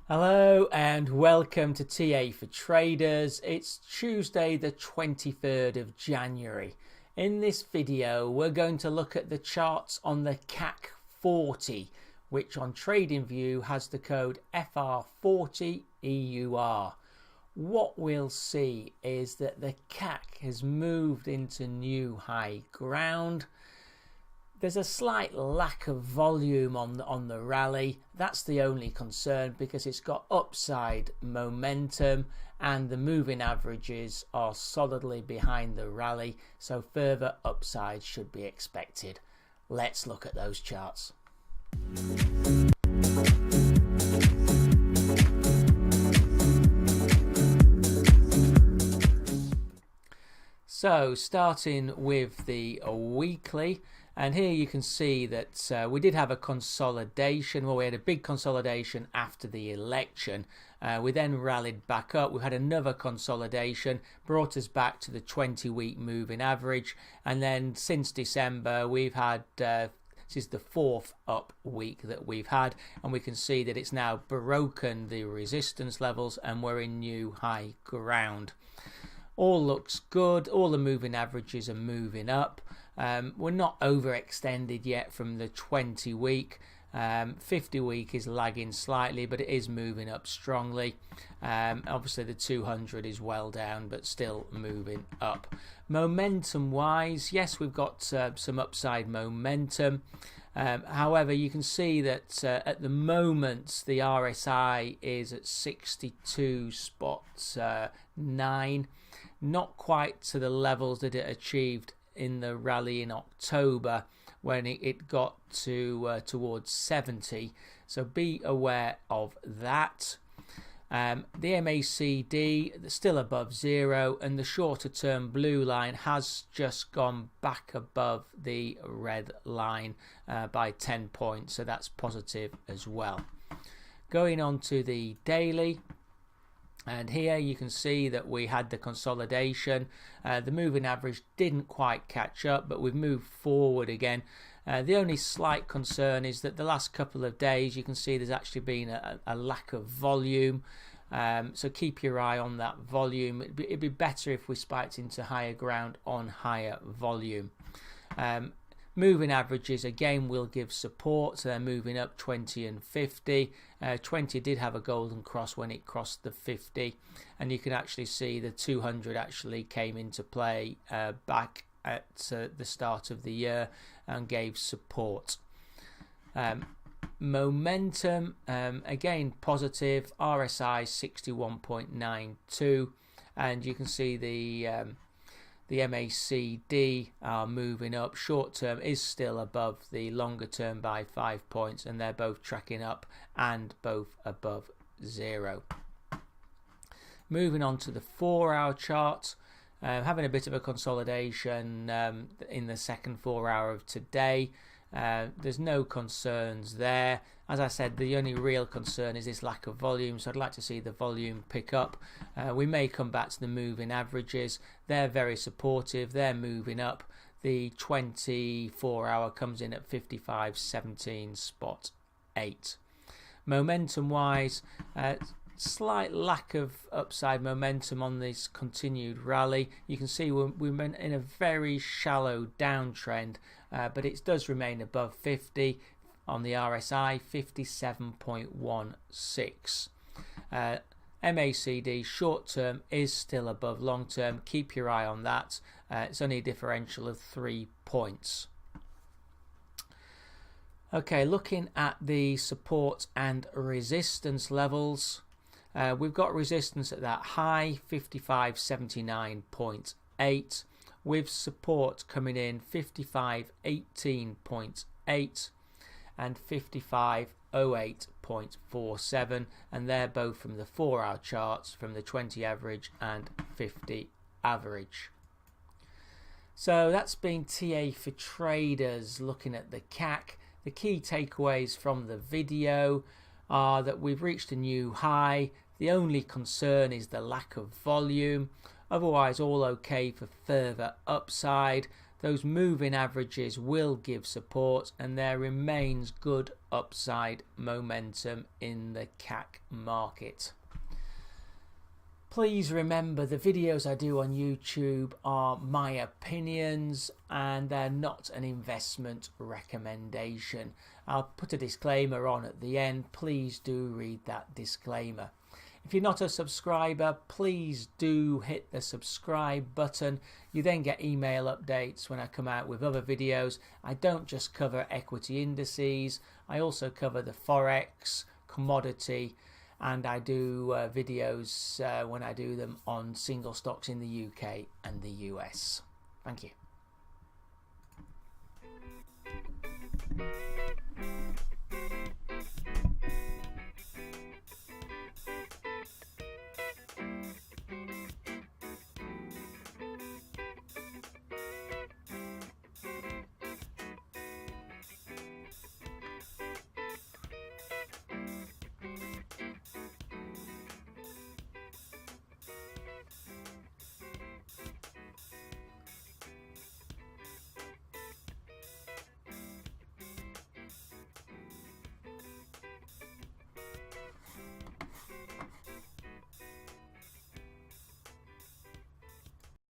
Hello and welcome to TA for Traders. It's Tuesday the 23rd of January. In this video we're going to look at the charts on the CAC-40, which on TradingView has the code FR40EUR. What we'll see is that the CAC has moved into new high ground. There's a slight lack of volume on the rally. That's the only concern because it's got upside momentum and the moving averages are solidly behind the rally, so further upside should be expected. Let's look at those charts. So starting with the weekly, and here you can see that we did have a consolidation. Well, we had a big consolidation after the election. We then rallied back up. We had another consolidation, brought us back to the 20-week moving average. And then since December, we've had, this is the fourth up week that we've had. And we can see that it's now broken the resistance levels and we're in new high ground. All looks good. All the moving averages are moving up. We're not overextended yet from the 20-week. 50-week is lagging slightly, but it is moving up strongly. Obviously, the 200 is well down, but still moving up. Momentum-wise, yes, we've got some upside momentum. However, you can see that at the moment, the RSI is at 62.9. Not quite to the levels that it achieved in the rally in October when it got to towards 70, so be aware of that. The MACD still above zero, and the shorter term blue line has just gone back above the red line by 10 points, so that's positive as well. Going on to the daily. And here you can see that we had the consolidation. The moving average didn't quite catch up, but we've moved forward again. The only slight concern is that the last couple of days you can see there's actually been a lack of volume. So keep your eye on that volume. It'd be better if we spiked into higher ground on higher volume. Moving averages again will give support, so they're moving up 20 and 50. 20 did have a golden cross when it crossed the 50, and you can actually see the 200 actually came into play back at the start of the year and gave support. Momentum again positive, RSI 61.92, and you can see the MACD are moving up. Short term is still above the longer term by 5 points, and they're both tracking up and both above zero. Moving on to the 4-hour chart, having a bit of a consolidation in the second 4-hour of today. There's no concerns there. As I said, the only real concern is this lack of volume, so I'd like to see the volume pick up. We may come back to the moving averages. They're very supportive. They're moving up. The 24-hour comes in at 55.17.8. Momentum-wise, slight lack of upside momentum on this continued rally. You can see we're in a very shallow downtrend, but it does remain above 50 on the RSI, 57.16. MACD short term is still above long term. Keep your eye on that. It's only a differential of 3 points. Okay, looking at the support and resistance levels. We've got resistance at that high 55.79.8, with support coming in 55.18.8 and 55.08.47, and they're both from the 4-hour charts, from the 20 average and 50 average. So that's been TA for Traders looking at the CAC. The key takeaways from the video are that we've reached a new high. The only concern is the lack of volume. Otherwise, all okay for further upside. those moving averages will give support, and there remains good upside momentum in the CAC market. Please remember, the videos I do on YouTube are my opinions and they're not an investment recommendation. I'll put a disclaimer on at the end. Please do read that disclaimer. If you're not a subscriber, please do hit the subscribe button. You then get email updates when I come out with other videos. I don't just cover equity indices, I also cover the Forex, commodity, and I do videos when I do them on single stocks in the UK and the US. Thank you.